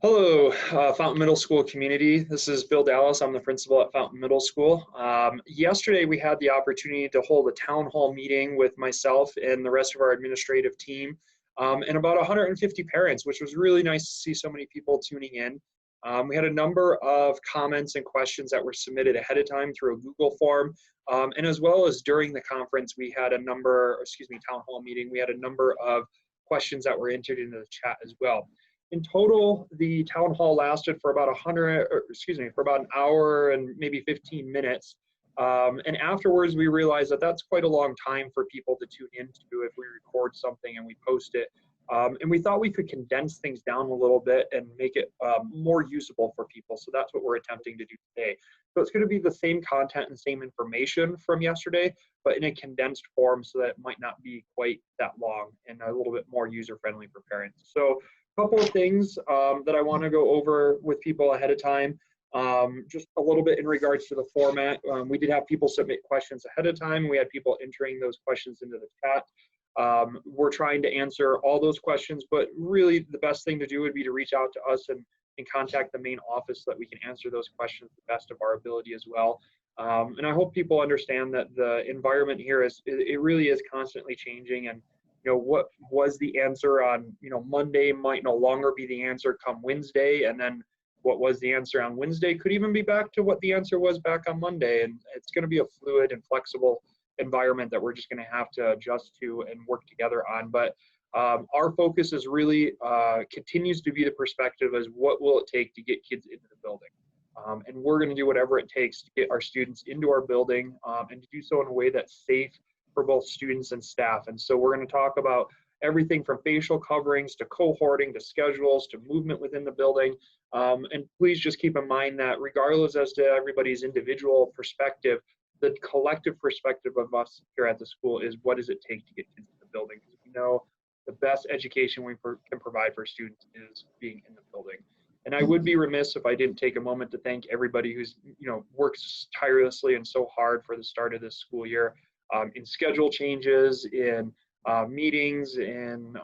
Hello, Fountain Middle School community. This is Bill Dallas. I'm the principal at Fountain Middle School. Yesterday, we had the opportunity to hold a town hall meeting with myself and the rest of our administrative team and about 150 parents, which was really nice to see so many people tuning in. We had a number of comments and questions that were submitted ahead of time through a Google form. And as well as during the conference, we had town hall meeting, we had a number of questions that were entered into the chat as well. In total, the town hall lasted for about an hour and maybe 15 minutes. And afterwards, we realized that that's quite a long time for people to tune into if we record something and we post it. And we thought we could condense things down a little bit and make it more usable for people. So that's what we're attempting to do today. So it's going to be the same content and same information from yesterday, but in a condensed form so that it might not be quite that long and a little bit more user-friendly for parents. So couple of things that I want to go over with people ahead of time. Just a little bit in regards to the format. We did have people submit questions ahead of time. We had people entering those questions into the chat. We're trying to answer all those questions, but really the best thing to do would be to reach out to us and contact the main office so that we can answer those questions to the best of our ability as well. And I hope people understand that the environment here it really is constantly changing, and what was the answer on, Monday might no longer be the answer come Wednesday. And then what was the answer on Wednesday could even be back to what the answer was back on Monday. And it's going to be a fluid and flexible environment that we're just going to have to adjust to and work together on. But our focus is really continues to be the perspective as what will it take to get kids into the building. And we're going to do whatever it takes to get our students into our building and to do so in a way that's safe for both students and staff. And so we're going to talk about everything from facial coverings to cohorting to schedules to movement within the building. And please just keep in mind that regardless as to everybody's individual perspective, the collective perspective of us here at the school is what does it take to get kids in the building? Because we know the best education we can provide for students is being in the building. And I would be remiss if I didn't take a moment to thank everybody who's works tirelessly and so hard for the start of this school year. In schedule changes, in meetings, in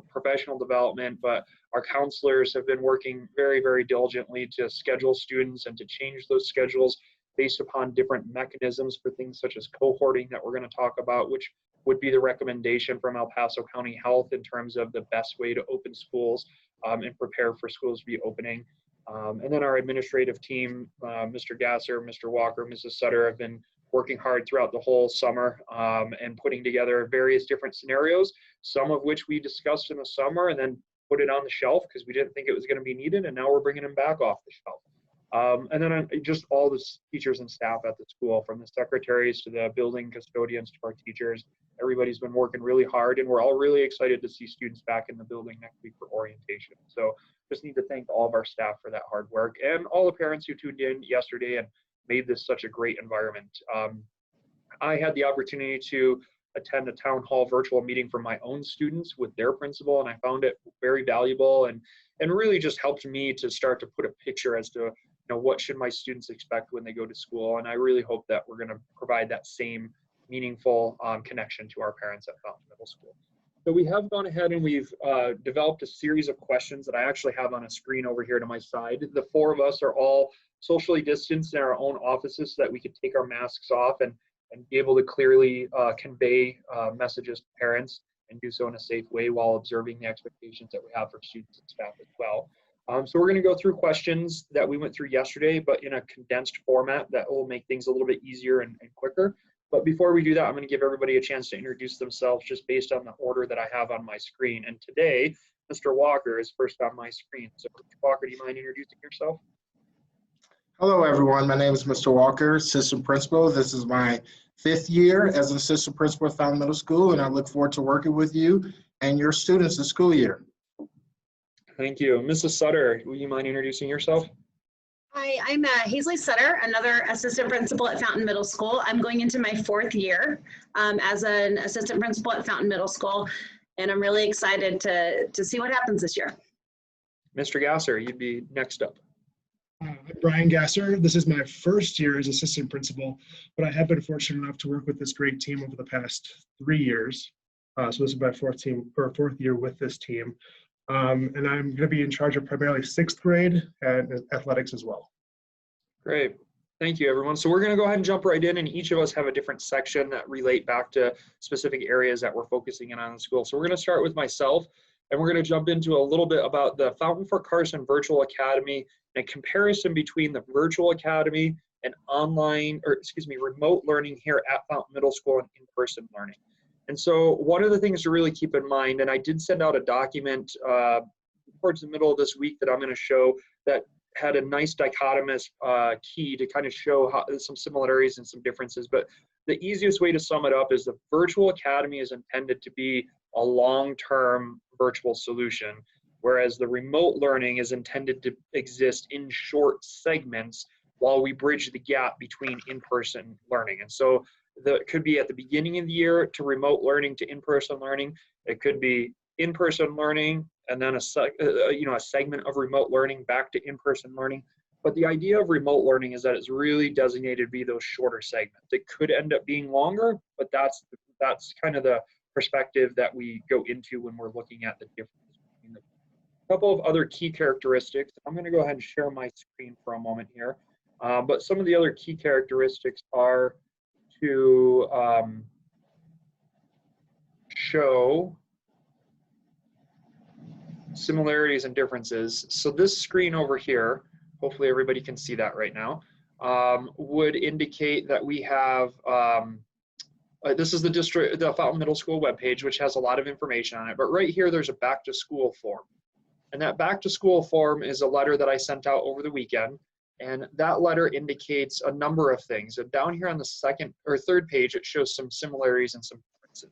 professional development, but our counselors have been working very, very diligently to schedule students and to change those schedules based upon different mechanisms for things such as cohorting that we're going to talk about, which would be the recommendation from El Paso County Health in terms of the best way to open schools and prepare for schools to be opening. And then our administrative team, Mr. Gasser, Mr. Walker, Mrs. Sutter, have been working hard throughout the whole summer and putting together various different scenarios, some of which we discussed in the summer and then put it on the shelf because we didn't think it was going to be needed, and now we're bringing them back off the shelf. And then just all the teachers and staff at the school, from the secretaries to the building custodians to our teachers, everybody's been working really hard, and we're all really excited to see students back in the building next week for orientation. So just need to thank all of our staff for that hard work and all the parents who tuned in yesterday and made this such a great environment. I had the opportunity to attend a town hall virtual meeting for my own students with their principal, and I found it very valuable and really just helped me to start to put a picture as to what should my students expect when they go to school. And I really hope that we're going to provide that same meaningful connection to our parents at Fountain Middle School. So we have gone ahead and we've developed a series of questions that I actually have on a screen over here to my side. The four of us are all socially distanced in our own offices so that we could take our masks off and be able to clearly convey messages to parents and do so in a safe way while observing the expectations that we have for students and staff as well. So we're going to go through questions that we went through yesterday, but in a condensed format that will make things a little bit easier and quicker. But before we do that, I'm going to give everybody a chance to introduce themselves just based on the order that I have on my screen. And today, Mr. Walker is first on my screen. So Mr. Walker, do you mind introducing yourself? Hello, everyone. My name is Mr. Walker, assistant principal. This is my 5th year as an assistant principal at Fountain Middle School, and I look forward to working with you and your students this school year. Thank you. Mrs. Sutter, will you mind introducing yourself? Hi, I'm Hazley Sutter, another assistant principal at Fountain Middle School. I'm going into my 4th year as an assistant principal at Fountain Middle School, and I'm really excited to see what happens this year. Mr. Gasser, you'd be next up. I'm Brian Gasser. This is my 1st year as assistant principal, but I have been fortunate enough to work with this great team over the past 3 years. So this is my fourth year with this team. And I'm going to be in charge of primarily 6th grade and athletics as well. Great. Thank you, everyone. So we're going to go ahead and jump right in, and each of us have a different section that relate back to specific areas that we're focusing in on in school. So we're going to start with myself, and we're going to jump into a little bit about the Fountain for Carson Virtual Academy and a comparison between the Virtual Academy and remote learning here at Fountain Middle School and in-person learning. And so one of the things to really keep in mind, and I did send out a document towards the middle of this week that I'm going to show that had a nice dichotomous key to kind of show how, some similarities and some differences. But the easiest way to sum it up is the Virtual Academy is intended to be a long-term virtual solution, whereas the remote learning is intended to exist in short segments while we bridge the gap between in-person learning. And so it could be at the beginning of the year to remote learning to in-person learning. It could be in-person learning and then a segment of remote learning back to in-person learning. But the idea of remote learning is that it's really designated to be those shorter segments. It could end up being longer, but that's kind of the perspective that we go into when we're looking at the difference between them. A couple of other key characteristics. I'm going to go ahead and share my screen for a moment here. But some of the other key characteristics are to show similarities and differences. So this screen over here, hopefully everybody can see that right now, would indicate that we have, this is the Fountain Middle School webpage, which has a lot of information on it. But right here, there's a back to school form. And that back to school form is a letter that I sent out over the weekend. And that letter indicates a number of things. And down here on the second or third page, it shows some similarities and some differences.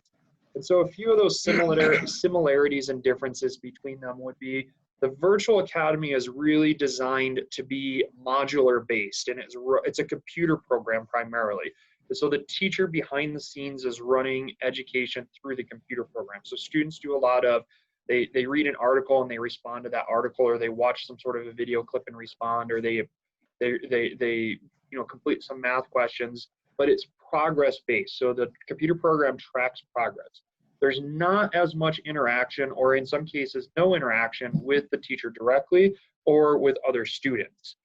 And so a few of those similarities and differences between them would be the Virtual Academy is really designed to be modular based, and it's a computer program primarily. And so the teacher behind the scenes is running education through the computer program. So students do a lot of, they read an article and they respond to that article, or they watch some sort of a video clip and respond, or they complete some math questions, but it's progress based. So the computer program tracks progress. There's not as much interaction, or in some cases, no interaction with the teacher directly or with other students.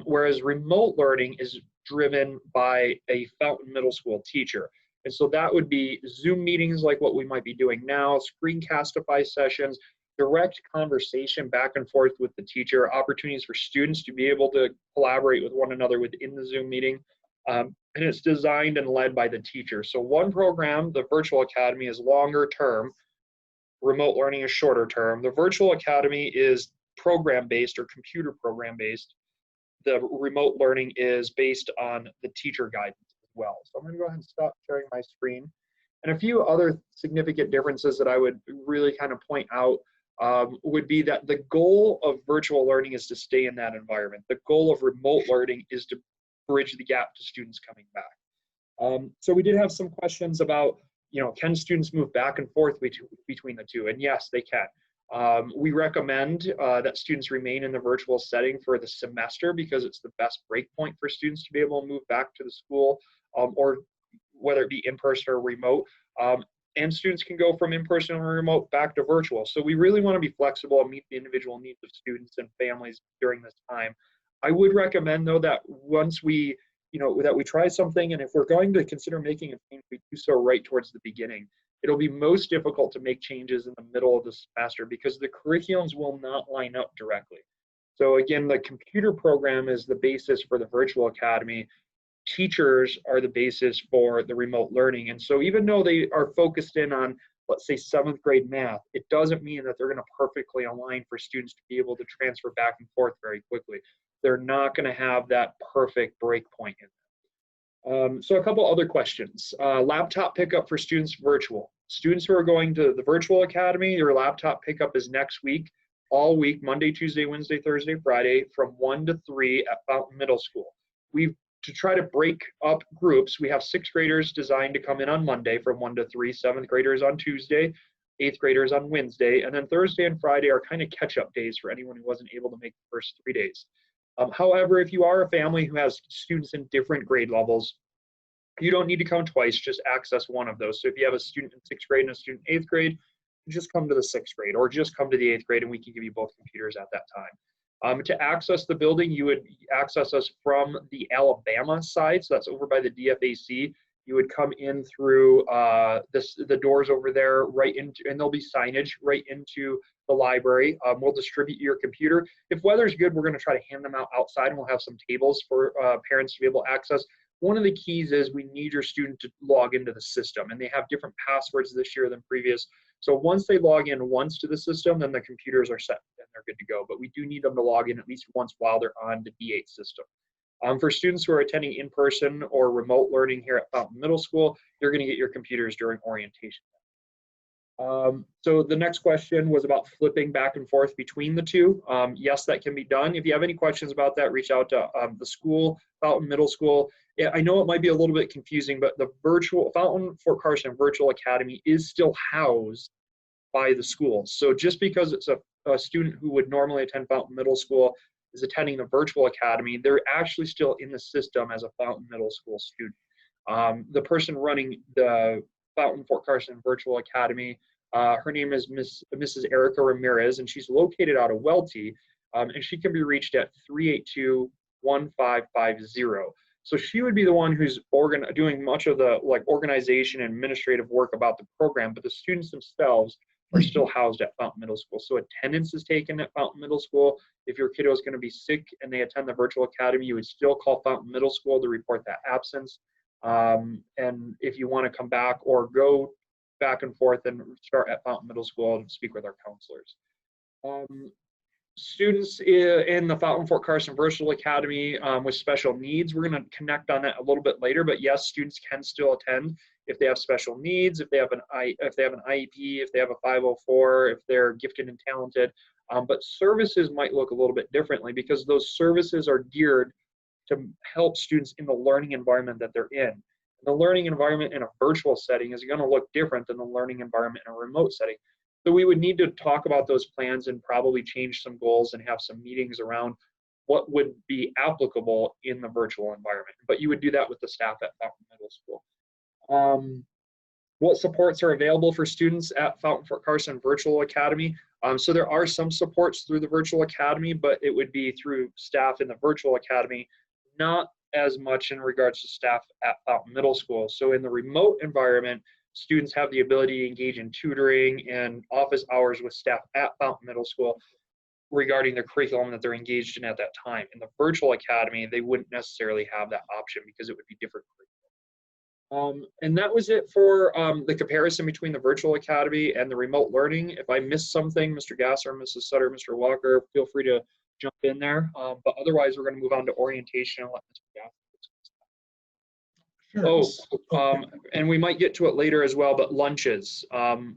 Whereas remote learning is driven by a Fountain Middle School teacher. And so that would be Zoom meetings like what we might be doing now, Screencastify sessions, direct conversation back and forth with the teacher, opportunities for students to be able to collaborate with one another within the Zoom meeting. And it's designed and led by the teacher. So one program, the Virtual Academy, is longer term. Remote learning is shorter term. The Virtual Academy is program-based or computer program-based. The remote learning is based on the teacher guidance as well. So I'm going to go ahead and stop sharing my screen. And a few other significant differences that I would really kind of point out would be that the goal of virtual learning is to stay in that environment. The goal of remote learning is to bridge the gap to students coming back. So we did have some questions about, can students move back and forth between the two? And yes, they can. We recommend that students remain in the virtual setting for the semester because it's the best break point for students to be able to move back to the school, or whether it be in-person or remote. And students can go from in-person or remote back to virtual. So we really want to be flexible and meet the individual needs of students and families during this time. I would recommend, though, that once we, that we try something, and if we're going to consider making a change, we do so right towards the beginning. It'll be most difficult to make changes in the middle of the semester because the curriculums will not line up directly. So again, the computer program is the basis for the Virtual Academy. Teachers are the basis for the remote learning. And so even though they are focused in on, let's say, 7th grade math, it doesn't mean that they're going to perfectly align for students to be able to transfer back and forth very quickly. They're not going to have that perfect break point in them. So a couple other questions. Laptop pickup for students virtual. Students who are going to the Virtual Academy, your laptop pickup is next week, all week, Monday, Tuesday, Wednesday, Thursday, Friday, from 1 to 3 at Fountain Middle School. To try to break up groups, we have 6th graders designed to come in on Monday from 1 to 3, 7th graders on Tuesday, 8th graders on Wednesday, and then Thursday and Friday are kind of catch-up days for anyone who wasn't able to make the first 3 days. However, if you are a family who has students in different grade levels, You don't need to come twice, just access one of those. So if you have a student in 6th grade and a student in 8th grade, just come to the 6th grade or just come to the 8th grade and we can give you both computers at that time. To access the building, you would access us from the Alabama side. So that's over by the DFAC. You would come in through the doors over there right into, and there'll be signage right into the library. We'll distribute your computer. If weather's good, we're going to try to hand them out outside, and we'll have some tables for parents to be able to access. One of the keys is we need your student to log into the system, and they have different passwords this year than previous. So once they log in once to the system, then the computers are set and they're good to go. But we do need them to log in at least once while they're on the D8 system. For students who are attending in-person or remote learning here at Fountain Middle School, you're going to get your computers during orientation. So the next question was about flipping back and forth between the two. Yes, that can be done. If you have any questions about that, reach out to the school, Fountain Middle School. Yeah, I know it might be a little bit confusing, but the virtual Fountain Fort Carson Virtual Academy is still housed by the school. So just because it's a student who would normally attend Fountain Middle School is attending the virtual academy, they're actually still in the system as a Fountain Middle School student. The person running the Fountain Fort Carson Virtual Academy, her name is Mrs. Erica Ramirez, and she's located out of Welty, and she can be reached at 382-1550. So she would be the one who's doing much of the organization and administrative work about the program, but the students themselves are still housed at Fountain Middle School. So attendance is taken at Fountain Middle School. If your kiddo is going to be sick and they attend the virtual academy, you would still call Fountain Middle School to report that absence. And if you want to come back or go back and forth and start at Fountain Middle School and speak with our counselors. Students in the Fountain Fort Carson Virtual Academy with special needs, we're going to connect on that a little bit later, but yes, students can still attend if they have special needs, if they have an IEP, if they have a 504, if they're gifted and talented. But services might look a little bit differently because those services are geared to help students in the learning environment that they're in. The learning environment in a virtual setting is going to look different than the learning environment in a remote setting. So we would need to talk about those plans and probably change some goals and have some meetings around what would be applicable in the virtual environment. But you would do that with the staff at Fountain Middle School. What supports are available for students at Fountain Fort Carson Virtual Academy? So there are some supports through the Virtual Academy, but it would be through staff in the Virtual Academy, not as much in regards to staff at Fountain Middle School. So in the remote environment, students have the ability to engage in tutoring and office hours with staff at Fountain Middle School regarding their curriculum that they're engaged in at that time. In the Virtual Academy, they wouldn't necessarily have that option because it would be different curriculum. And that was it for the comparison between the Virtual Academy and the remote learning. If I missed something, Mr. Gasser, Mrs. Sutter, Mr. Walker, feel free to jump in there. But otherwise, we're going to move on to orientation and let Mr. Gasser. Sure. And we might get to it later as well, but lunches.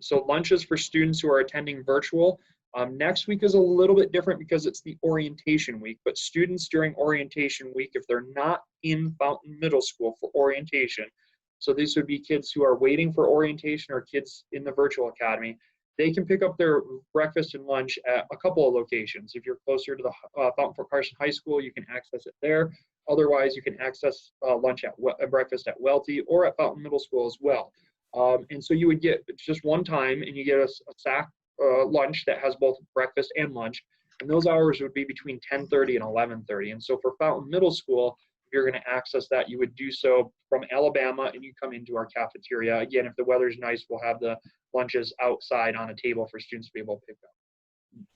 So lunches for students who are attending virtual. Next week is a little bit different because it's the orientation week, but students during orientation week, if they're not in Fountain Middle School for orientation, so these would be kids who are waiting for orientation or kids in the Virtual Academy, they can pick up their breakfast and lunch at a couple of locations. If you're closer to the Fountain Fort Carson High School, you can access it there. Otherwise, you can access breakfast at Welty or at Fountain Middle School as well. And so you would get just one time and you get a sack lunch that has both breakfast and lunch. And those hours would be between 10:30 and 11:30. And so for Fountain Middle School, if you're going to access that, you would do so from Alabama and you come into our cafeteria. Again, if the weather's nice, we'll have the lunches outside on a table for students to be able to pick up.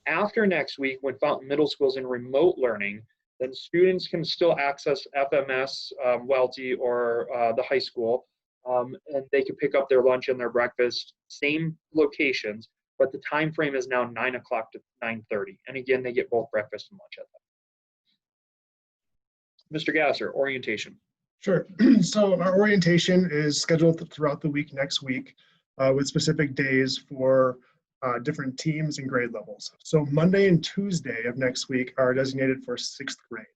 After next week, when Fountain Middle School is in remote learning, then students can still access FMS, Welty, or the high school, and they can pick up their lunch and their breakfast, same locations, but the time frame is now 9 o'clock to 9:30. And again, they get both breakfast and lunch at that. Mr. Gasser, orientation. Sure. So our orientation is scheduled throughout the week next week with specific days for different teams and grade levels. So Monday and Tuesday of next week are designated for 6th grade.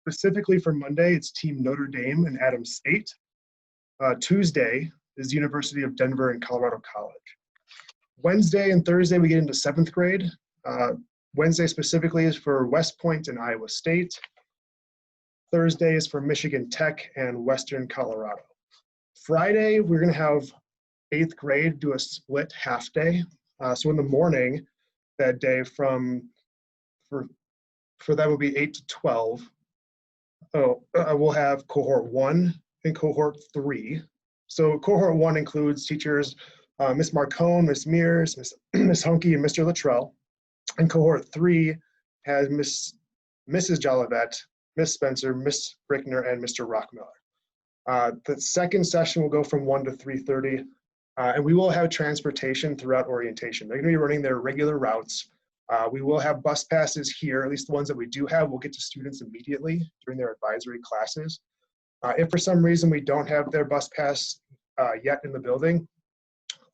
Specifically for Monday, it's Team Notre Dame and Adams State. Tuesday is University of Denver and Colorado College. Wednesday and Thursday, we get into 7th grade. Wednesday specifically is for West Point and Iowa State. Thursday is for Michigan Tech and Western Colorado. Friday, we're going to have 8th grade do a split half day. So in the morning that day for that will be 8 to 12. We'll have cohort 1 and cohort 3. So cohort 1 includes teachers Ms. Marcone, Ms. Mears, Ms. Hunke, and Mr. Luttrell. And cohort 3 has Mrs. Jolivet, Ms. Spencer, Ms. Brickner, and Mr. Rockmiller. The second session will go from 1 to 3:30, and we will have transportation throughout orientation. They're going to be running their regular routes. We will have bus passes here, at least the ones that we do have. We'll get to students immediately during their advisory classes. If for some reason we don't have their bus pass yet in the building,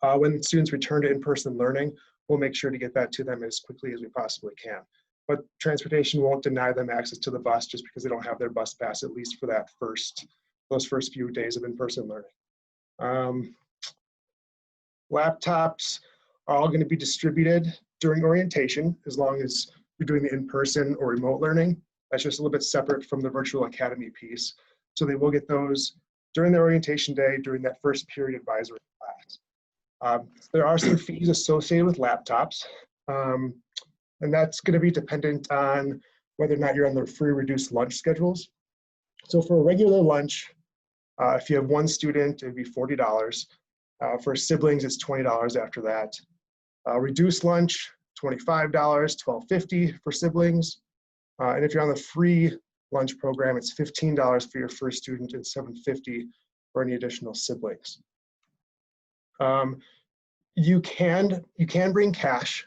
when students return to in-person learning, we'll make sure to get that to them as quickly as we possibly can. But transportation won't deny them access to the bus just because they don't have their bus pass, at least for those first few days of in-person learning. Laptops are all going to be distributed during orientation as long as you're doing the in-person or remote learning. That's just a little bit separate from the virtual academy piece. So they will get those during their orientation day during that first period advisory class. There are some fees associated with laptops, and that's going to be dependent on whether or not you're on the free reduced lunch schedules. So for a regular lunch, if you have one student, it'd be $40. For siblings, it's $20 after that. Reduced lunch, $25, $12.50 for siblings. And if you're on the free lunch program, it's $15 for your first student and $7.50 for any additional siblings. You can bring cash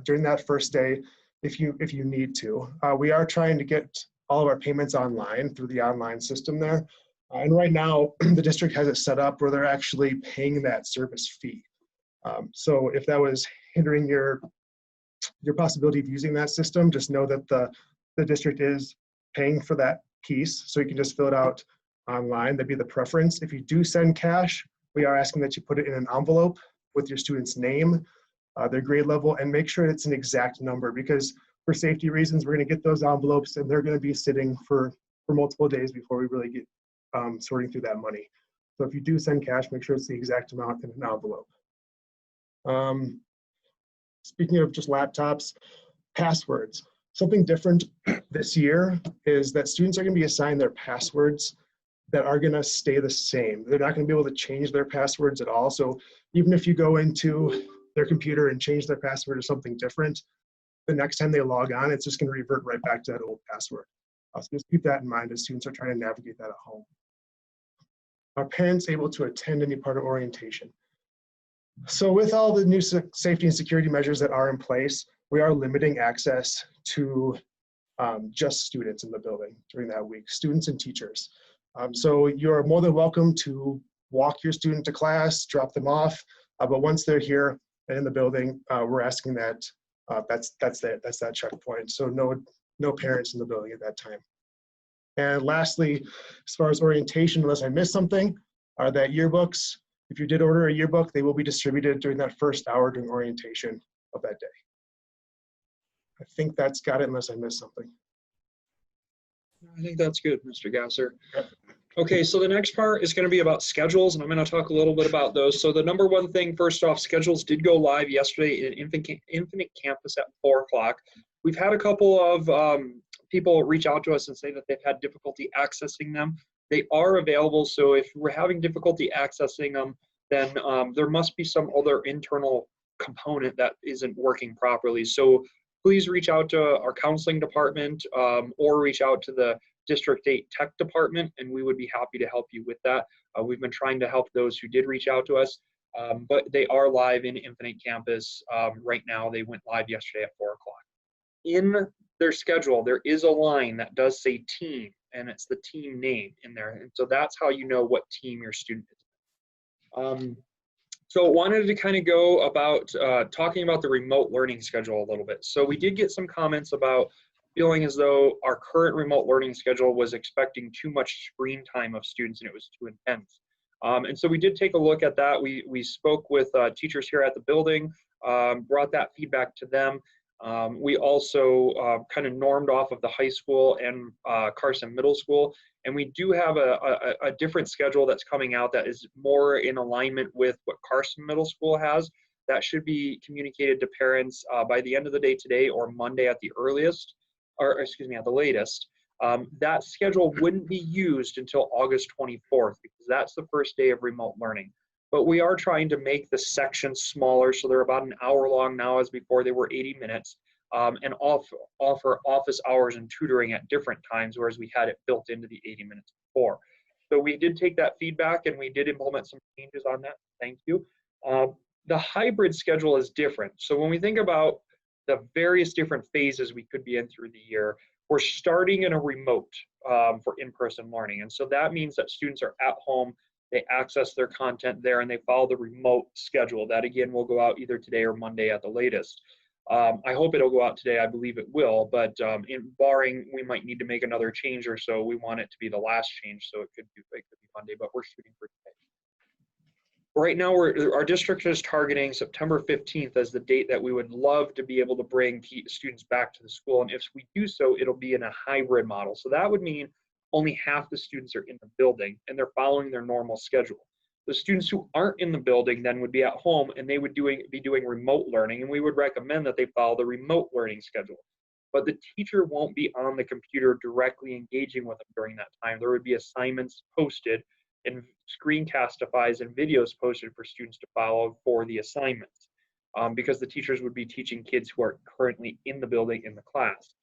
during that first day if you need to. We are trying to get all of our payments online through the online system there. And right now, the district has it set up where they're actually paying that service fee. So if that was hindering your possibility of using that system, just know that the district is paying for that piece. So you can just fill it out online. That'd be the preference. If you do send cash, we are asking that you put it in an envelope with your student's name, their grade level, and make sure it's an exact number, because for safety reasons, we're going to get those envelopes and they're going to be sitting for multiple days before we really get sorting through that money. So if you do send cash, make sure it's the exact amount in an envelope. Speaking of just laptops, passwords. Something different this year is that students are going to be assigned their passwords that are going to stay the same. They're not going to be able to change their passwords at all. So even if you go into their computer and change their password to something different, the next time they log on, it's just going to revert right back to that old password. So just keep that in mind as students are trying to navigate that at home. Are parents able to attend any part of orientation? So with all the new safety and security measures that are in place, we are limiting access to just students in the building during that week, students and teachers. So you're more than welcome to walk your student to class, drop them off, but once they're here and in the building, we're asking that that's that checkpoint. So no parents in the building at that time. And lastly, as far as orientation, unless I missed something, are that yearbooks. If you did order a yearbook, they will be distributed during that first hour during orientation of that day. I think that's got it, unless I missed something. I think that's good, Mr. Gasser. Okay, so the next part is going to be about schedules, and I'm going to talk a little bit about those. So the number one thing, first off, schedules did go live yesterday in Infinite Campus at 4 o'clock. We've had a couple of people reach out to us and say that they've had difficulty accessing them. They are available, so if we're having difficulty accessing them, then there must be some other internal component that isn't working properly. So please reach out to our counseling department or reach out to the District 8 Tech Department, and we would be happy to help you with that. We've been trying to help those who did reach out to us, but they are live in Infinite Campus right now. They went live yesterday at 4 o'clock. In their schedule, there is a line that does say team, and it's the team name in there. And so that's how you know what team your student is. So wanted to kind of go about talking about the remote learning schedule a little bit. So we did get some comments about feeling as though our current remote learning schedule was expecting too much screen time of students and it was too intense. And so we did take a look at that. We spoke with teachers here at the building, brought that feedback to them. We also kind of normed off of the high school and Carson Middle School, and we do have a different schedule that's coming out that is more in alignment with what Carson Middle School has. That should be communicated to parents by the end of the day today or Monday at the earliest, or excuse me, at the latest. That schedule wouldn't be used until August 24th because that's the first day of remote learning. But we are trying to make the sections smaller, so they're about an hour long now, as before they were 80 minutes, and offer office hours and tutoring at different times, whereas we had it built into the 80 minutes before. So we did take that feedback and we did implement some changes on that. Thank you. The hybrid schedule is different. So when we think about the various different phases we could be in through the year, we're starting in a remote for in-person learning. And so that means that students are at home, they access their content there, and they follow the remote schedule. That again will go out either today or Monday at the latest. I hope it'll go out today. I believe it will, but barring we might need to make another change or so, we want it to be the last change, so it could be Monday, but we're shooting for today. Right now, our district is targeting September 15th as the date that we would love to be able to bring students back to the school. And if we do so, it'll be in a hybrid model. So that would mean only half the students are in the building and they're following their normal schedule. The students who aren't in the building then would be at home and they would be doing remote learning, and we would recommend that they follow the remote learning schedule. But the teacher won't be on the computer directly engaging with them during that time. There would be assignments posted and screencastifies and videos posted for students to follow for the assignments, because the teachers would be teaching kids who are currently in the building in the class.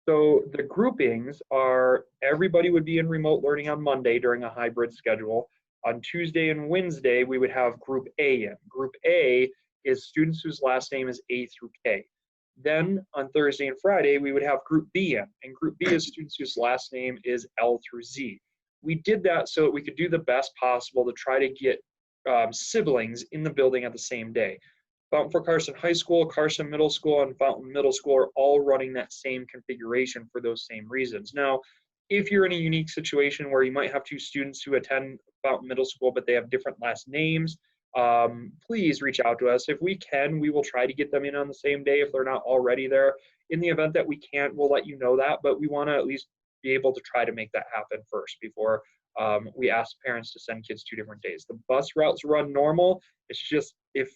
So the groupings are, everybody would be in remote learning on Monday during a hybrid schedule. On Tuesday and Wednesday, we would have Group A in. Group A is students whose last name is A through K. Then on Thursday and Friday, we would have Group B in, and Group B is students whose last name is L through Z. We did that so that we could do the best possible to try to get siblings in the building at the same day. Fountain for Carson High School, Carson Middle School, and Fountain Middle School are all running that same configuration for those same reasons. Now, if you're in a unique situation where you might have two students who attend Fountain Middle School, but they have different last names, please reach out to us. If we can, we will try to get them in on the same day if they're not already there. In the event that we can't, we'll let you know that, but we want to at least be able to try to make that happen first before we ask parents to send kids 2 different days. The bus routes run normal. It's just if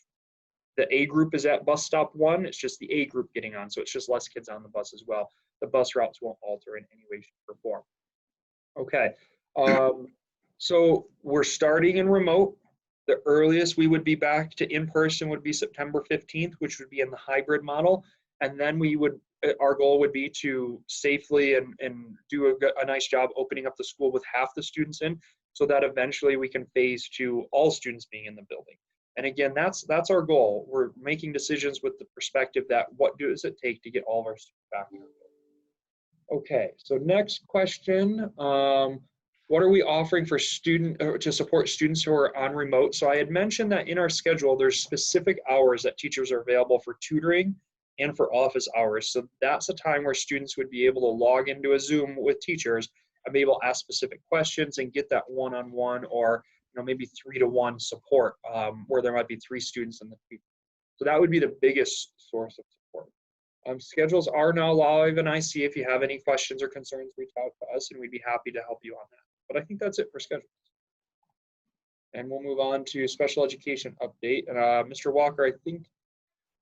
the A group is at bus stop 1, it's just the A group getting on. So it's just less kids on the bus as well. The bus routes won't alter in any way, shape, or form. Okay, so we're starting in remote. The earliest we would be back to in-person would be September 15th, which would be in the hybrid model. And then we would, our goal would be to safely and do a nice job opening up the school with half the students in, so that eventually we can phase to all students being in the building. And again, that's our goal. We're making decisions with the perspective that what does it take to get all of our students back in the building. Okay, so next question. What are we offering for to support students who are on remote? So I had mentioned that in our schedule, there's specific hours that teachers are available for tutoring and for office hours. So that's a time where students would be able to log into a Zoom with teachers and be able to ask specific questions and get that one-on-one or maybe 3-to-1 support where there might be 3 students in the teacher. So that would be the biggest source of support. Schedules are now live, and I see if you have any questions or concerns, reach out to us and we'd be happy to help you on that. But I think that's it for schedules. And we'll move on to special education update. Mr. Walker, I think,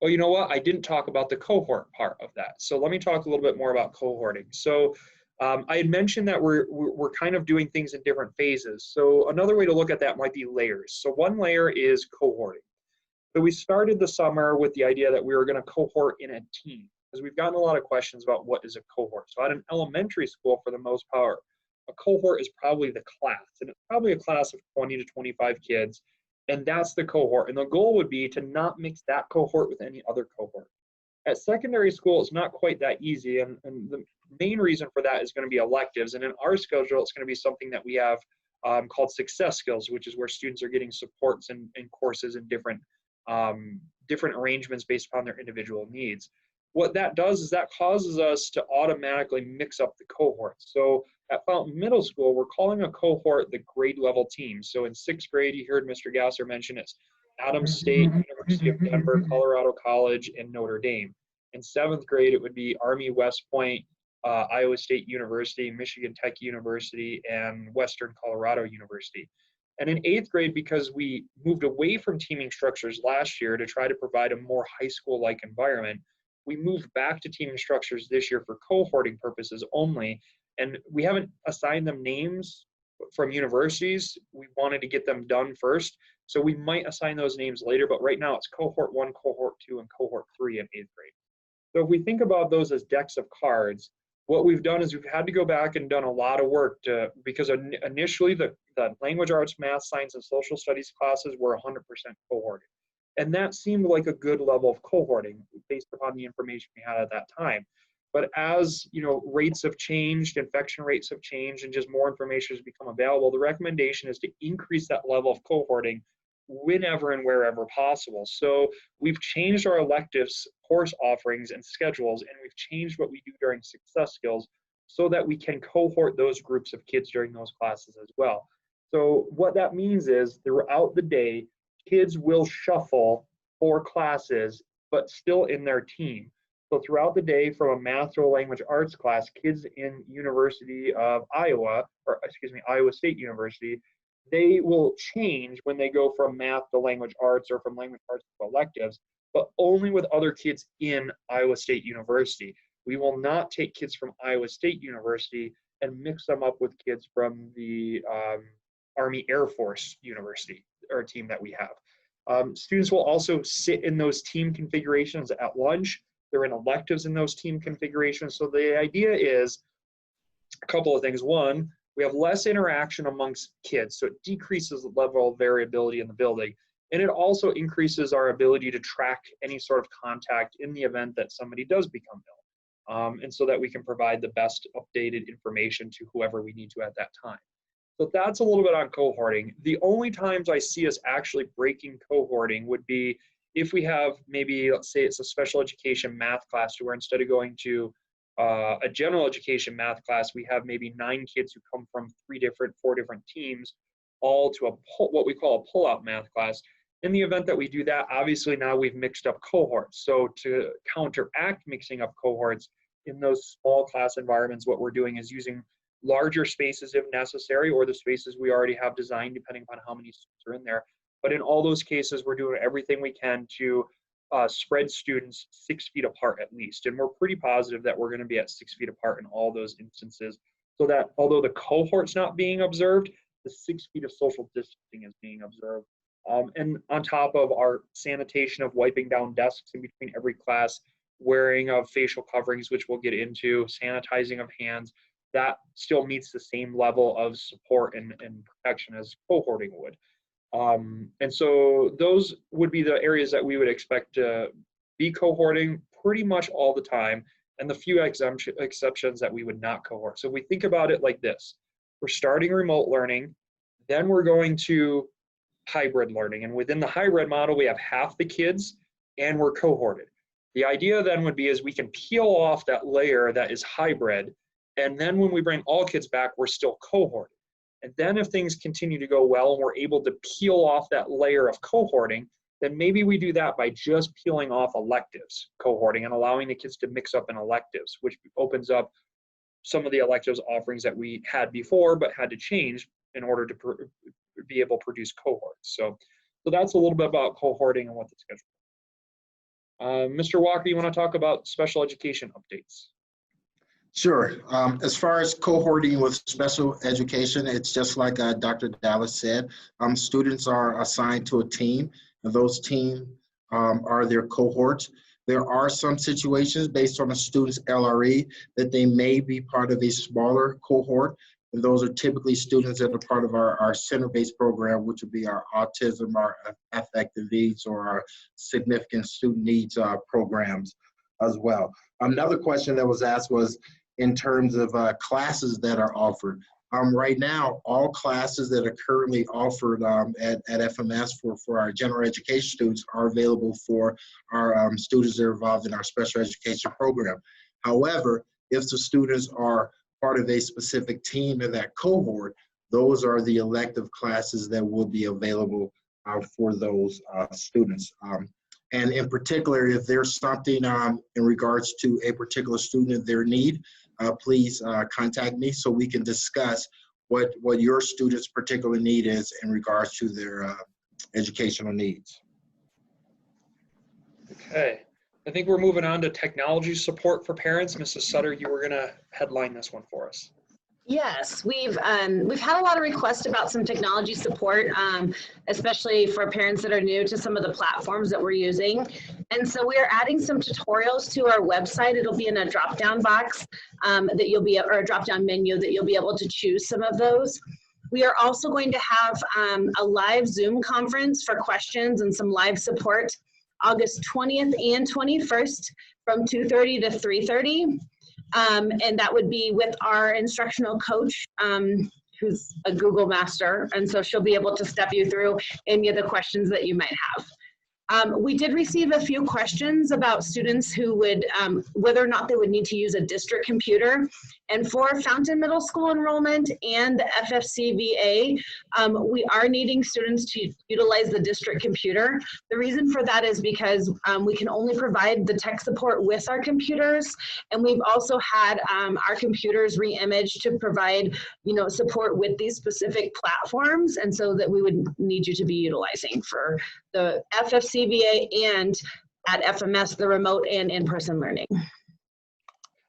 oh, you know what? I didn't talk about the cohort part of that. So let me talk a little bit more about cohorting. So I had mentioned that we're kind of doing things in different phases. So another way to look at that might be layers. So one layer is cohorting. So we started the summer with the idea that we were going to cohort in a team, because we've gotten a lot of questions about what is a cohort. So at an elementary school, for the most part, a cohort is probably the class, and it's probably a class of 20 to 25 kids, and that's the cohort. And the goal would be to not mix that cohort with any other cohort. At secondary school, it's not quite that easy, and the main reason for that is going to be electives. And in our schedule, it's going to be something that we have called success skills, which is where students are getting supports and courses in different arrangements based upon their individual needs. What that does is that causes us to automatically mix up the cohorts. So at Fountain Middle School, we're calling a cohort the grade level team. So in 6th grade, you heard Mr. Gasser mention it's Adams State, University of Denver, Colorado College, and Notre Dame. In 7th grade, it would be Army, West Point, Iowa State University, Michigan Tech University, and Western Colorado University. And in 8th grade, because we moved away from teaming structures last year to try to provide a more high school-like environment, we moved back to teaming structures this year for cohorting purposes only. And we haven't assigned them names from universities. We wanted to get them done first. So we might assign those names later, but right now it's cohort 1, cohort 2, and cohort 3 in 8th grade. So if we think about those as decks of cards, what we've done is we've had to go back and done a lot of work because initially the language arts, math, science, and social studies classes were 100% cohorted. And that seemed like a good level of cohorting based upon the information we had at that time. But as rates have changed, infection rates have changed, and just more information has become available, the recommendation is to increase that level of cohorting whenever and wherever possible. So we've changed our electives, course offerings, and schedules, and we've changed what we do during success skills so that we can cohort those groups of kids during those classes as well. So what that means is throughout the day, kids will shuffle 4 classes, but still in their team. So throughout the day, from a math to a language arts class, kids in University of Iowa, or excuse me, Iowa State University, they will change when they go from math to language arts or from language arts to electives, but only with other kids in Iowa State University. We will not take kids from Iowa State University and mix them up with kids from the Army Air Force University, or team that we have. Students will also sit in those team configurations at lunch. They're in electives in those team configurations. So the idea is a couple of things. One, we have less interaction amongst kids, so it decreases the level of variability in the building. And it also increases our ability to track any sort of contact in the event that somebody does become ill. And so that we can provide the best updated information to whoever we need to at that time. So that's a little bit on cohorting. The only times I see us actually breaking cohorting would be if we have maybe, let's say it's a special education math class where instead of going to a general education math class, we have maybe 9 kids who come from 4 different teams, all to what we call a pull-out math class. In the event that we do that, obviously now we've mixed up cohorts. So to counteract mixing up cohorts in those small class environments, what we're doing is using larger spaces if necessary, or the spaces we already have designed depending upon how many students are in there. But in all those cases, we're doing everything we can to spread students 6 feet apart at least. And we're pretty positive that we're going to be at 6 feet apart in all those instances, so that although the cohort's not being observed, the 6 feet of social distancing is being observed. And on top of our sanitation of wiping down desks in between every class, wearing of facial coverings, which we'll get into, sanitizing of hands, that still meets the same level of support and protection as cohorting would. And so those would be the areas that we would expect to be cohorting pretty much all the time, and the few exceptions that we would not cohort. So we think about it like this. We're starting remote learning, then we're going to hybrid learning. And within the hybrid model, we have half the kids and we're cohorted. The idea then would be is we can peel off that layer that is hybrid, and then when we bring all kids back, we're still cohorted. And then if things continue to go well and we're able to peel off that layer of cohorting, then maybe we do that by just peeling off electives cohorting and allowing the kids to mix up in electives, which opens up some of the electives offerings that we had before but had to change in order to be able to produce cohorts. So that's a little bit about cohorting and what the schedule is. Mr. Walker, you want to talk about special education updates? Sure. As far as cohorting with special education, it's just like Dr. Dallas said. Students are assigned to a team, and those teams are their cohorts. There are some situations based on a student's LRE that they may be part of a smaller cohort, and those are typically students that are part of our center-based program, which would be our autism, our affective needs, or our significant student needs programs as well. Another question that was asked was in terms of classes that are offered. Right now, all classes that are currently offered at FMS for our general education students are available for our students that are involved in our special education program. However, if the students are part of a specific team in that cohort, those are the elective classes that will be available for those students. And in particular, if there's something in regards to a particular student, their need, please contact me so we can discuss what your student's particular need is in regards to their educational needs. Okay, I think we're moving on to technology support for parents. Mrs. Sutter, you were gonna headline this one for us. Yes, we've had a lot of requests about some technology support, especially for parents that are new to some of the platforms that we're using. And so we are adding some tutorials to our website. It'll be in a drop-down box that you'll be, or a drop-down menu that you'll be able to choose some of those. We are also going to have a live Zoom conference for questions and some live support August 20th and 21st from 2:30 to 3:30. And that would be with our instructional coach, who's a Google master. And so she'll be able to step you through any of the questions that you might have. We did receive a few questions about students who would, whether or not they would need to use a district computer. And for Fountain Middle School enrollment and the FFCVA, we are needing students to utilize the district computer. The reason for that is because we can only provide the tech support with our computers. And we've also had our computers re-imaged to provide, support with these specific platforms. And so that we would need you to be utilizing for the FFCVA and at FMS, the remote and in-person learning.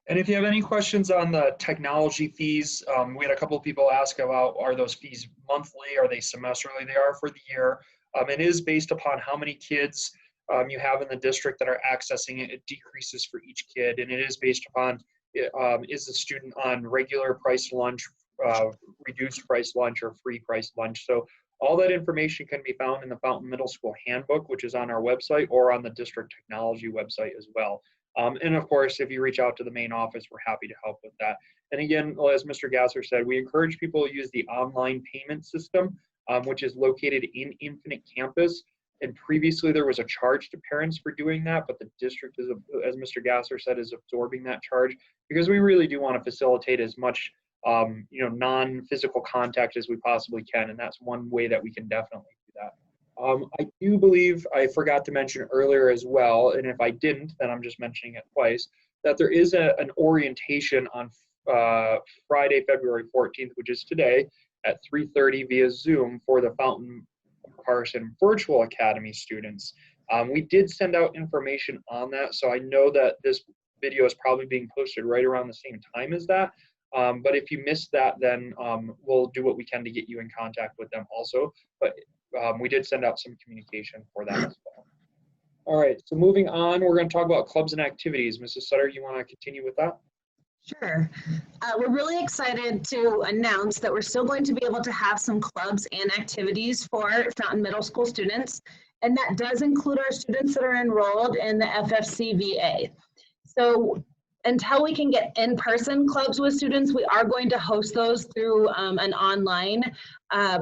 And if you have any questions on the technology fees, we had a couple of people ask about, are those fees monthly? Are they semesterly? They are for the year. It is based upon how many kids you have in the district that are accessing it. It decreases for each kid, and it is based upon, is the student on regular price lunch, reduced price lunch, or free price lunch? So all that information can be found in the Fountain Middle School handbook, which is on our website, or on the district technology website as well. And of course, if you reach out to the main office, we're happy to help with that. And again, as Mr. Gasser said, we encourage people to use the online payment system, which is located in Infinite Campus. And previously there was a charge to parents for doing that, but the district is, as Mr. Gasser said, is absorbing that charge because we really do want to facilitate as much non-physical contact as we possibly can. And that's one way that we can definitely do that. I do believe I forgot to mention earlier as well, and if I didn't, then I'm just mentioning it twice, that there is an orientation on Friday, February 14th, which is today, at 3:30 via Zoom for the Fountain Carson Virtual Academy students. We did send out information on that, so I know that this video is probably being posted right around the same time as that. But if you missed that, then we'll do what we can to get you in contact with them also. But we did send out some communication for that as well. All right, so moving on, we're going to talk about clubs and activities. Mrs. Sutter, you want to continue with that? Sure. We're really excited to announce that we're still going to be able to have some clubs and activities for Fountain Middle School students. And that does include our students that are enrolled in the FFCVA. So until we can get in-person clubs with students, we are going to host those through an online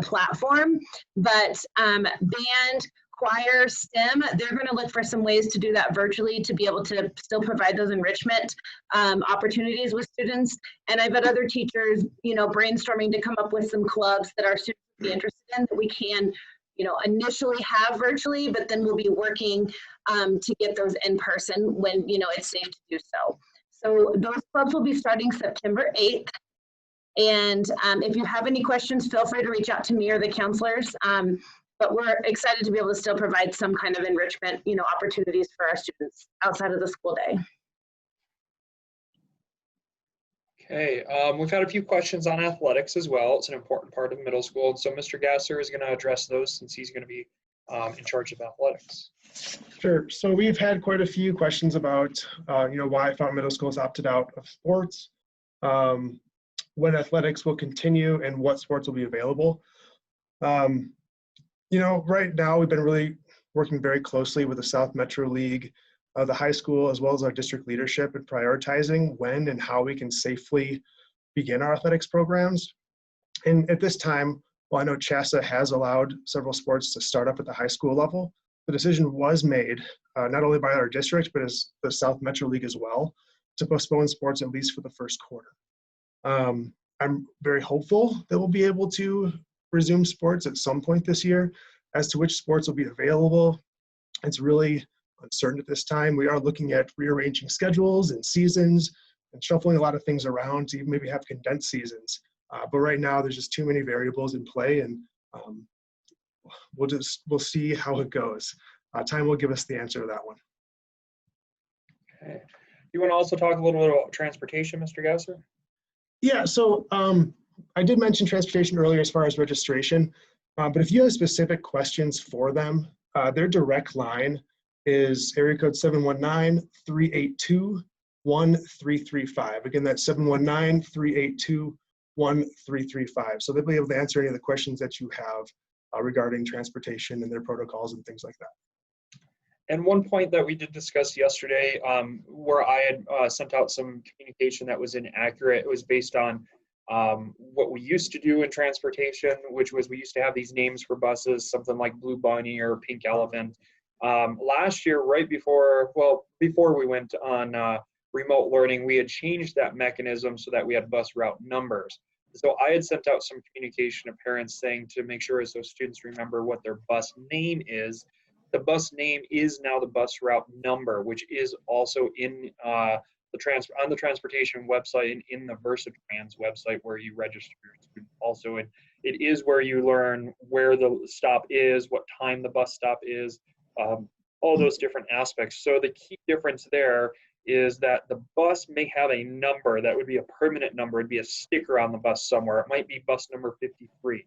platform. But band, choir, STEM, they're going to look for some ways to do that virtually to be able to still provide those enrichment opportunities with students. And I've had other teachers, brainstorming to come up with some clubs that our students would be interested in that we can, initially have virtually, but then we'll be working to get those in person when, it's safe to do so. So those clubs will be starting September 8th. And if you have any questions, feel free to reach out to me or the counselors. But we're excited to be able to still provide some kind of enrichment, opportunities for our students outside of the school day. Okay, we've had a few questions on athletics as well. It's an important part of middle school. And so Mr. Gasser is going to address those since he's going to be in charge of athletics. Sure. So we've had quite a few questions about, why Fountain Middle School has opted out of sports, when athletics will continue, and what sports will be available. Right now we've been really working very closely with the South Metro League, the high school, as well as our district leadership in prioritizing when and how we can safely begin our athletics programs. And at this time, while I know CHASA has allowed several sports to start up at the high school level, the decision was made, not only by our district, but as the South Metro League as well, to postpone sports at least for the first quarter. I'm very hopeful that we'll be able to resume sports at some point this year. As to which sports will be available, it's really uncertain at this time. We are looking at rearranging schedules and seasons and shuffling a lot of things around to even maybe have condensed seasons. But right now there's just too many variables in play, and we'll see how it goes. Time will give us the answer to that one. Okay. You want to also talk a little bit about transportation, Mr. Gasser? Yeah, so I did mention transportation earlier as far as registration, but if you have specific questions for them, their direct line is area code 719-382-1335. Again, that's 719-382-1335. So they'll be able to answer any of the questions that you have regarding transportation and their protocols and things like that. And one point that we did discuss yesterday, where I had sent out some communication that was inaccurate, it was based on what we used to do in transportation, which was we used to have these names for buses, something like Blue Bunny or Pink Elephant. Last year, right before we went on remote learning, we had changed that mechanism so that we had bus route numbers. So I had sent out some communication to parents saying to make sure so students remember what their bus name is. The bus name is now the bus route number, which is also in on the transportation website and in the VersaTrans website where you register your student also. And it is where you learn where the stop is, what time the bus stop is, all those different aspects. So the key difference there is that the bus may have a number that would be a permanent number. It'd be a sticker on the bus somewhere. It might be bus number 53.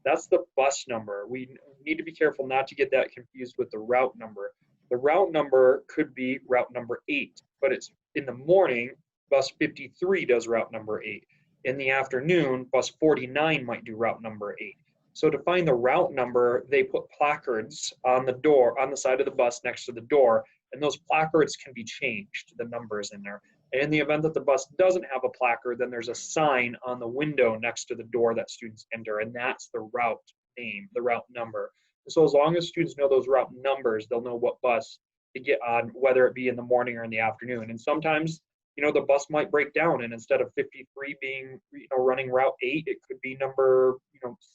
That's the bus number. We need to be careful not to get that confused with the route number. The route number could be route number 8, but it's in the morning, bus 53 does route number 8. In the afternoon, bus 49 might do route number 8. So to find the route number, they put placards on the door, on the side of the bus next to the door, and those placards can be changed, the numbers in there. And in the event that the bus doesn't have a placard, then there's a sign on the window next to the door that students enter, and that's the route name, the route number. So as long as students know those route numbers, they'll know what bus to get on, whether it be in the morning or in the afternoon. And sometimes, you know, the bus might break down, and instead of 53 being, you know, running route 8, it could be number,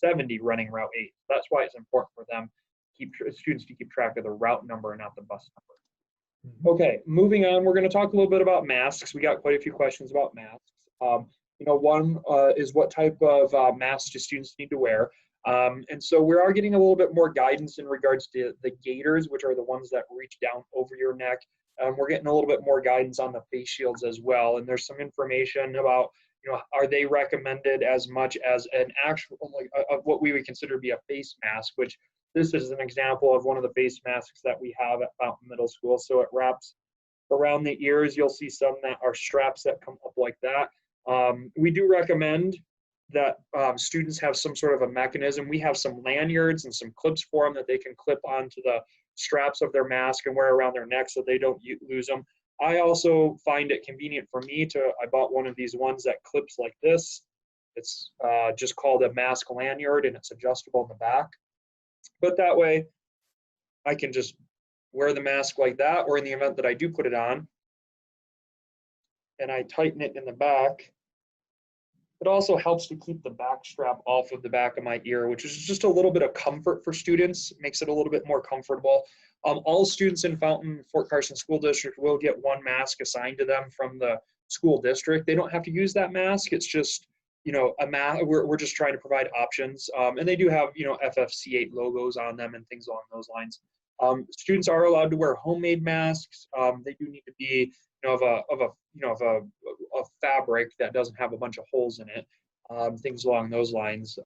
70 running route 8. That's why it's important for them students to keep track of the route number and not the bus number. Okay, moving on, we're going to talk a little bit about masks. We got quite a few questions about masks. One is what type of masks do students need to wear? And so we are getting a little bit more guidance in regards to the gaiters, which are the ones that reach down over your neck. We're getting a little bit more guidance on the face shields as well. And there's some information about, are they recommended as much as an actual, what we would consider to be a face mask, which this is an example of one of the face masks that we have at Fountain Middle School. So it wraps around the ears. You'll see some that are straps that come up like that. We do recommend that students have some sort of a mechanism. We have some lanyards and some clips for them that they can clip onto the straps of their mask and wear around their neck so they don't lose them. I also find it convenient for me I bought one of these ones that clips like this. It's just called a mask lanyard, and it's adjustable in the back. But that way, I can just wear the mask like that, or in the event that I do put it on, and I tighten it in the back, it also helps to keep the back strap off of the back of my ear, which is just a little bit of comfort for students. It makes it a little bit more comfortable. All students in Fort Carson School District will get one mask assigned to them from the school district. They don't have to use that mask. It's just, a mask. We're just trying to provide options. And they do have, FFC8 logos on them and things along those lines. Students are allowed to wear homemade masks. They do need to be, of a fabric that doesn't have a bunch of holes in it, things along those lines.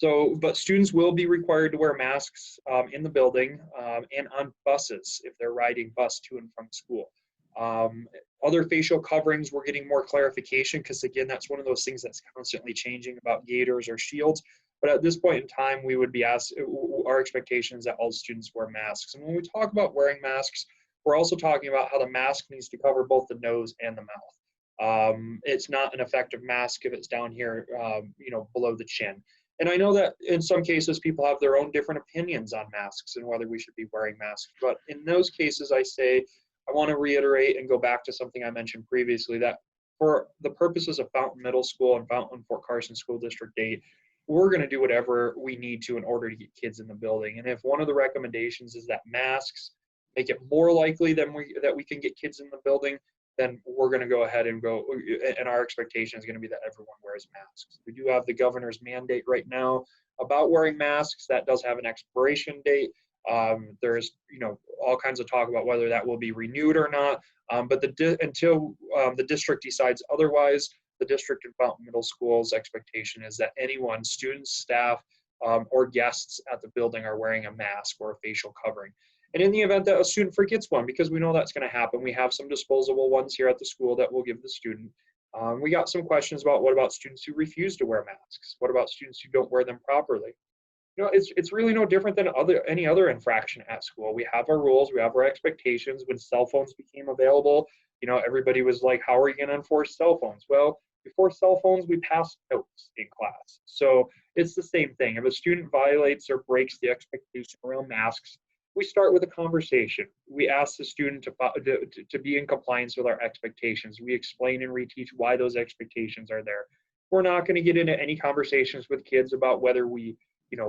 But students will be required to wear masks in the building and on buses if they're riding bus to and from school. Other facial coverings, we're getting more clarification because, again, that's one of those things that's constantly changing about gaiters or shields. But at this point in time, we would be asked, our expectation is that all students wear masks. And when we talk about wearing masks, we're also talking about how the mask needs to cover both the nose and the mouth. It's not an effective mask if it's down here, below the chin. And I know that in some cases, people have their own different opinions on masks and whether we should be wearing masks. But in those cases, I want to reiterate and go back to something I mentioned previously, that for the purposes of Fountain Middle School and Fountain Fort Carson School District 8, we're going to do whatever we need to in order to get kids in the building. And if one of the recommendations is that masks make it more likely that we can get kids in the building, then we're going to go ahead and go, and our expectation is going to be that everyone wears masks. We do have the governor's mandate right now about wearing masks. That does have an expiration date. There's, all kinds of talk about whether that will be renewed or not. But until the district decides otherwise, the district and Fountain Middle School's expectation is that anyone, students, staff, or guests at the building are wearing a mask or a facial covering. And in the event that a student forgets one, because we know that's going to happen, we have some disposable ones here at the school that we'll give the student. We got some questions about what about students who refuse to wear masks? What about students who don't wear them properly? It's really no different than any other infraction at school. We have our rules, we have our expectations. When cell phones became available, everybody was like, how are you going to enforce cell phones? Well, before cell phones, we passed notes in class. So it's the same thing. If a student violates or breaks the expectation around masks, we start with a conversation. We ask the student to be in compliance with our expectations. We explain and reteach why those expectations are there. We're not going to get into any conversations with kids about whether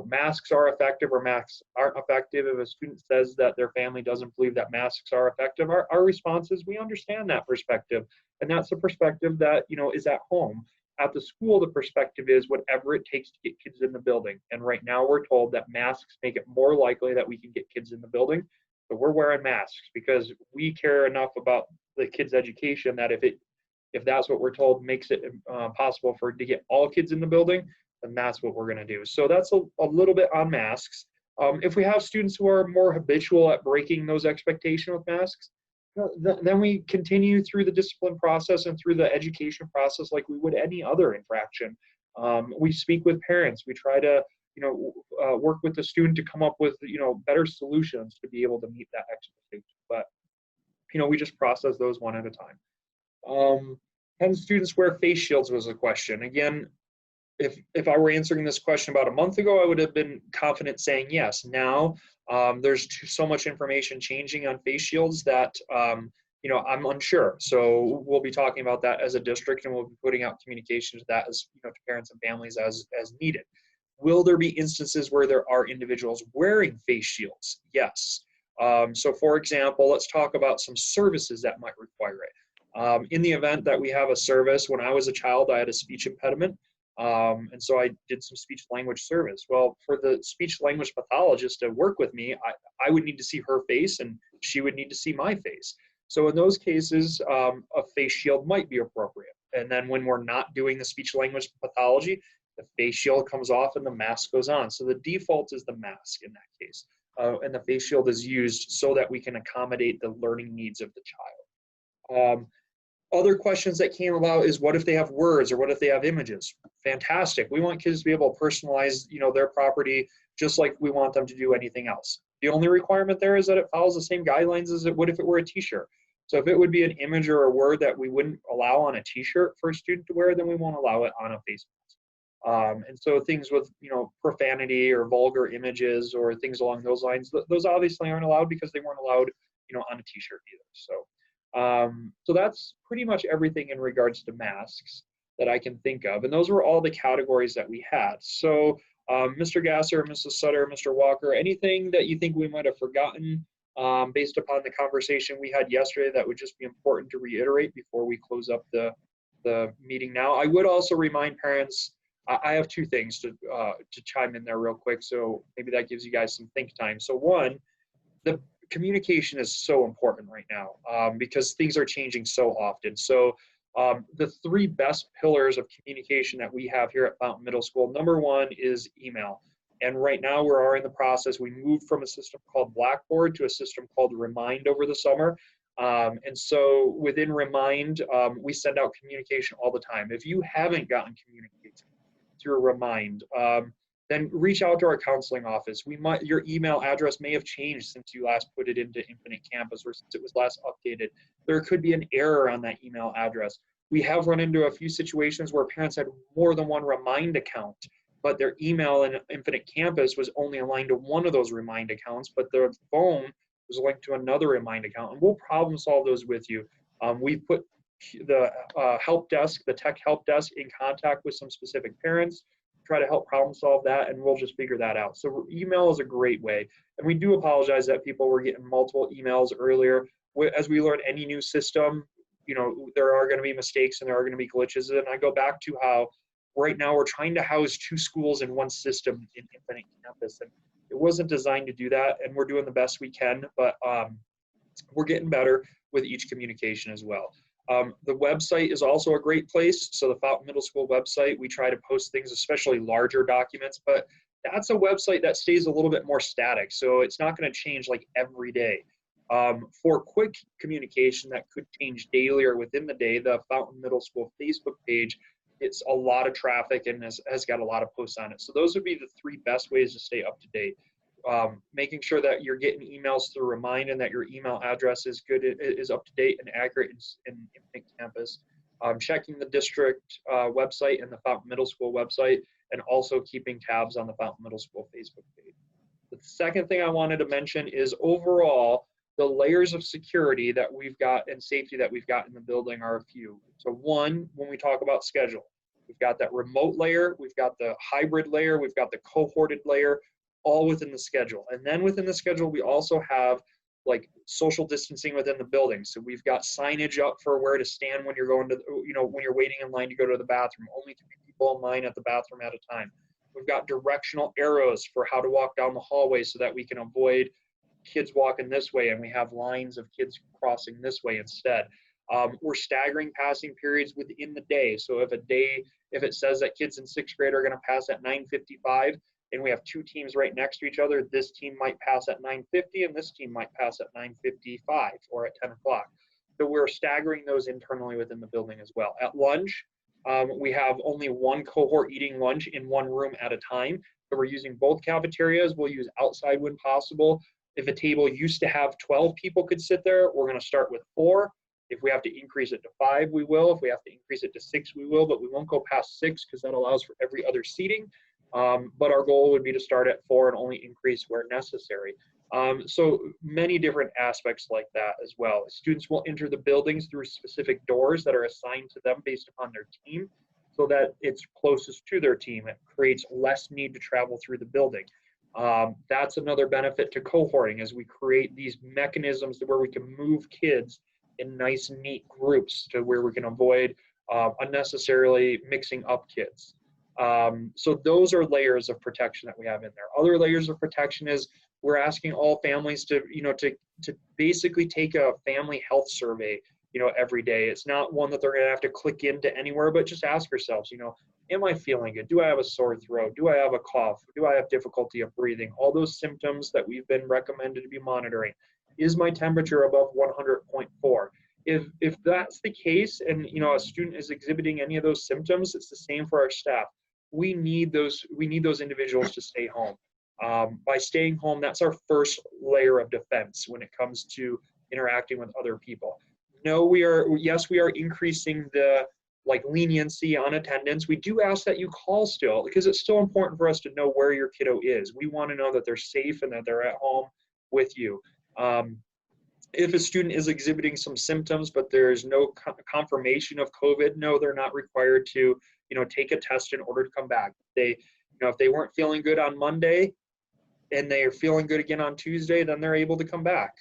masks are effective or masks aren't effective. If a student says that their family doesn't believe that masks are effective, our response is we understand that perspective. And that's the perspective that, is at home. At the school, the perspective is whatever it takes to get kids in the building. And right now we're told that masks make it more likely that we can get kids in the building. So we're wearing masks because we care enough about the kids' education that if that's what we're told makes it possible to get all kids in the building, then that's what we're going to do. So that's a little bit on masks. If we have students who are more habitual at breaking those expectations with masks, then we continue through the discipline process and through the education process like we would any other infraction. We speak with parents. We try to, work with the student to come up with, better solutions to be able to meet that expectation. But, we just process those one at a time. Can students wear face shields was a question. Again, if I were answering this question about a month ago, I would have been confident saying yes. Now, there's so much information changing on face shields that, I'm unsure. So we'll be talking about that as a district, and we'll be putting out communication to that as, to parents and families as needed. Will there be instances where there are individuals wearing face shields? Yes. So for example, let's talk about some services that might require it. In the event that we have a service, when I was a child, I had a speech impediment. And so I did some speech language service. Well, for the speech language pathologist to work with me, I would need to see her face and she would need to see my face. So in those cases, a face shield might be appropriate. And then when we're not doing the speech language pathology, the face shield comes off and the mask goes on. So the default is the mask in that case. And the face shield is used so that we can accommodate the learning needs of the child. Other questions that came about is what if they have words or what if they have images? Fantastic. We want kids to be able to personalize, their property just like we want them to do anything else. The only requirement there is that it follows the same guidelines as it would if it were a t-shirt. So if it would be an image or a word that we wouldn't allow on a t-shirt for a student to wear, then we won't allow it on a face mask. And so things with, profanity or vulgar images or things along those lines, those obviously aren't allowed because they weren't allowed, on a t-shirt either. So that's pretty much everything in regards to masks that I can think of. And those were all the categories that we had. So Mr. Gasser, Mrs. Sutter, Mr. Walker, anything that you think we might have forgotten based upon the conversation we had yesterday that would just be important to reiterate before we close up the meeting now? I would also remind parents, I have two things to chime in there real quick, so maybe that gives you guys some think time. So one, the communication is so important right now because things are changing so often. So the three best pillars of communication that we have here at Fountain Middle School, number one is email. And right now we are in the process. We moved from a system called Blackboard to a system called Remind over the summer. And so within Remind, we send out communication all the time. If you haven't gotten communication through Remind, then reach out to our counseling office. Your email address may have changed since you last put it into Infinite Campus or since it was last updated. There could be an error on that email address. We have run into a few situations where parents had more than one Remind account, but their email in Infinite Campus was only aligned to one of those Remind accounts, but their phone was linked to another Remind account. And we'll problem solve those with you. We've put the help desk, the tech help desk, in contact with some specific parents. try to help problem solve that, and we'll just figure that out. So email is a great way. And we do apologize that people were getting multiple emails earlier. As we learn any new system, you know, there are going to be mistakes and there are going to be glitches. And I go back to how right now we're trying to house 2 schools in one system in Infinite Campus. And it wasn't designed to do that. And we're doing the best we can, but we're getting better with each communication as well. The website is also a great place. So the Fountain Middle School website, we try to post things, especially larger documents, but that's a website that stays a little bit more static. So it's not going to change like every day. For quick communication that could change daily or within the day, the Fountain Middle School Facebook page, it's a lot of traffic and has got a lot of posts on it. So those would be the 3 best ways to stay up to date. Making sure that you're getting emails through Remind and that your email address is good, is up to date and accurate in Infinite Campus. Checking the district website and the Fountain Middle School website, and also keeping tabs on the Fountain Middle School Facebook page. The second thing I wanted to mention is overall, the layers of security that we've got and safety that we've got in the building are a few. So one, when we talk about schedule, we've got that remote layer, we've got the hybrid layer, we've got the cohorted layer, all within the schedule. And then within the schedule, we also have like social distancing within the building. So we've got signage up for where to stand when you're going to, you know, when you're waiting in line to go to the bathroom, only 3 people in line at the bathroom at a time. We've got directional arrows for how to walk down the hallway so that we can avoid kids walking this way and we have lines of kids crossing this way instead. We're staggering passing periods within the day. So if it says that kids in 6th grade are going to pass at 9:55 and we have 2 teams right next to each other, this team might pass at 9:50 and this team might pass at 9:55 or at 10 o'clock. So we're staggering those internally within the building as well. At lunch, we have only 1 cohort eating lunch in 1 room at a time. So we're using both cafeterias. We'll use outside when possible. If a table used to have 12 people could sit there, we're going to start with 4. If we have to increase it to 5, we will. If we have to increase it to 6, we will, but we won't go past 6 because that allows for every other seating. But our goal would be to start at 4 and only increase where necessary. So many different aspects like that as well. Students will enter the buildings through specific doors that are assigned to them based upon their team so that it's closest to their team. It creates less need to travel through the building. That's another benefit to cohorting, as we create these mechanisms where we can move kids in nice, neat groups to where we can avoid unnecessarily mixing up kids. So those are layers of protection that we have in there. Other layers of protection is we're asking all families to, you know, to basically take a family health survey, you know, every day. It's not one that they're going to have to click into anywhere, but just ask yourselves, you know, am I feeling good? Do I have a sore throat? Do I have a cough? Do I have difficulty of breathing? All those symptoms that we've been recommended to be monitoring. Is my temperature above 100.4? If that's the case, and you know a student is exhibiting any of those symptoms, it's the same for our staff. We need those individuals to stay home. By staying home, that's our first layer of defense when it comes to interacting with other people. No, yes, we are increasing the leniency on attendance. We do ask that you call still, because it's still important for us to know where your kiddo is. We want to know that they're safe and that they're at home with you. If a student is exhibiting some symptoms, but there's no confirmation of COVID, no, they're not required to, you know, take a test in order to come back. If they weren't feeling good on Monday and they are feeling good again on Tuesday, then they're able to come back.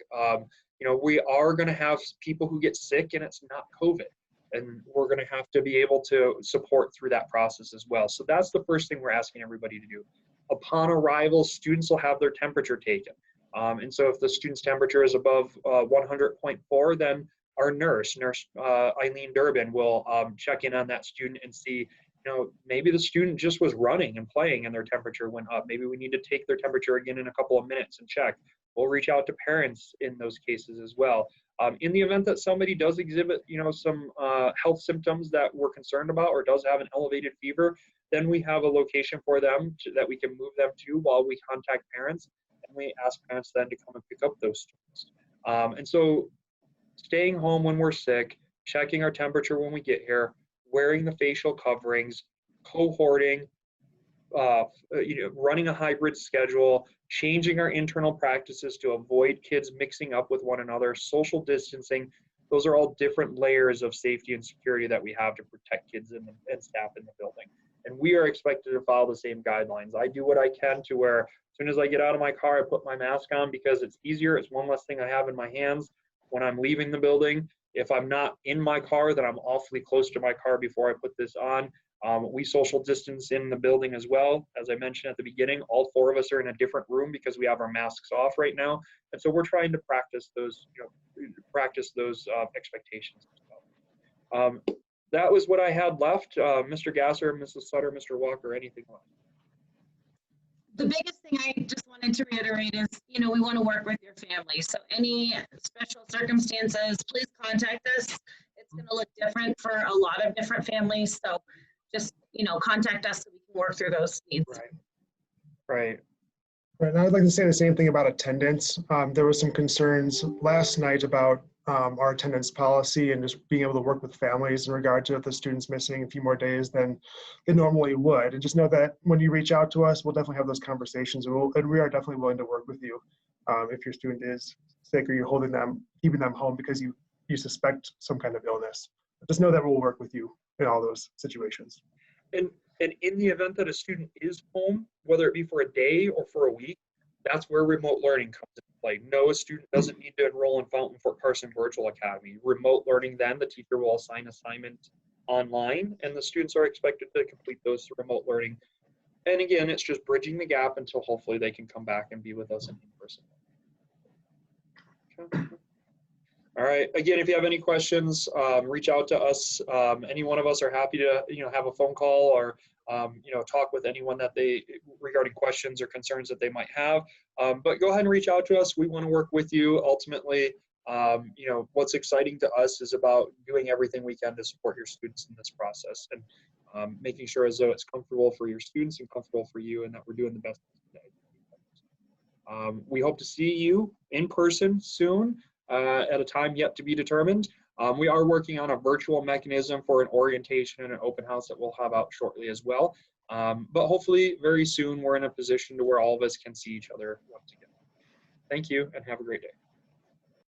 You know, we are going to have people who get sick and it's not COVID, and we're going to have to be able to support through that process as well. So that's the first thing we're asking everybody to do. Upon arrival, students will have their temperature taken. And so if the student's temperature is above 100.4, then our nurse Eileen Durbin, will check in on that student and see, you know, maybe the student just was running and playing and their temperature went up. Maybe we need to take their temperature again in a couple of minutes and check. We'll reach out to parents in those cases as well. In the event that somebody does exhibit, you know, some health symptoms that we're concerned about or does have an elevated fever, then we have a location for them that we can move them to while we contact parents. And we ask parents then to come and pick up those students. And so staying home when we're sick, checking our temperature when we get here, wearing the facial coverings, cohorting, running a hybrid schedule, changing our internal practices to avoid kids mixing up with one another, social distancing. Those are all different layers of safety and security that we have to protect kids and staff in the building. and we are expected to follow the same guidelines. I do what I can to where as soon as I get out of my car, I put my mask on because it's easier. It's one less thing I have in my hands when I'm leaving the building. If I'm not in my car, then I'm awfully close to my car before I put this on. We social distance in the building as well. As I mentioned at the beginning, all 4 of us are in a different room because we have our masks off right now. And so we're trying to practice those, expectations as well. That was what I had left. Mr. Gasser, Mrs. Sutter, Mr. Walker, anything left? The biggest thing I just wanted to reiterate is, we want to work with your family. So any special circumstances, please contact us. It's going to look different for a lot of different families. So just, contact us so we can work through those needs. Right. And I would like to say the same thing about attendance. There was some concerns last night about our attendance policy and just being able to work with families in regard to the students missing a few more days than they normally would. And just know that when you reach out to us, we'll definitely have those conversations, and we are definitely willing to work with you if your student is sick or you're keeping them home because you suspect some kind of illness. Just know that we'll work with you in all those situations. And in the event that a student is home, whether it be for a day or for a week, that's where remote learning comes into play. No, a student doesn't need to enroll in Fountain Fort Carson Virtual Academy. Remote learning, then the teacher will assign assignments online, and the students are expected to complete those through remote learning. And again, it's just bridging the gap until hopefully they can come back and be with us in person. Okay. All right. Again, if you have any questions, reach out to us. Any one of us are happy to, have a phone call or, talk with anyone that regarding questions or concerns that they might have. But go ahead and reach out to us. We want to work with you. Ultimately, what's exciting to us is about doing everything we can to support your students in this process and making sure as though it's comfortable for your students and comfortable for you, and that we're doing the best. We hope to see you in person soon. At a time yet to be determined. We are working on a virtual mechanism for an orientation and an open house that we'll have out shortly as well. But hopefully very soon we're in a position to where all of us can see each other once again. Thank you and have a great day.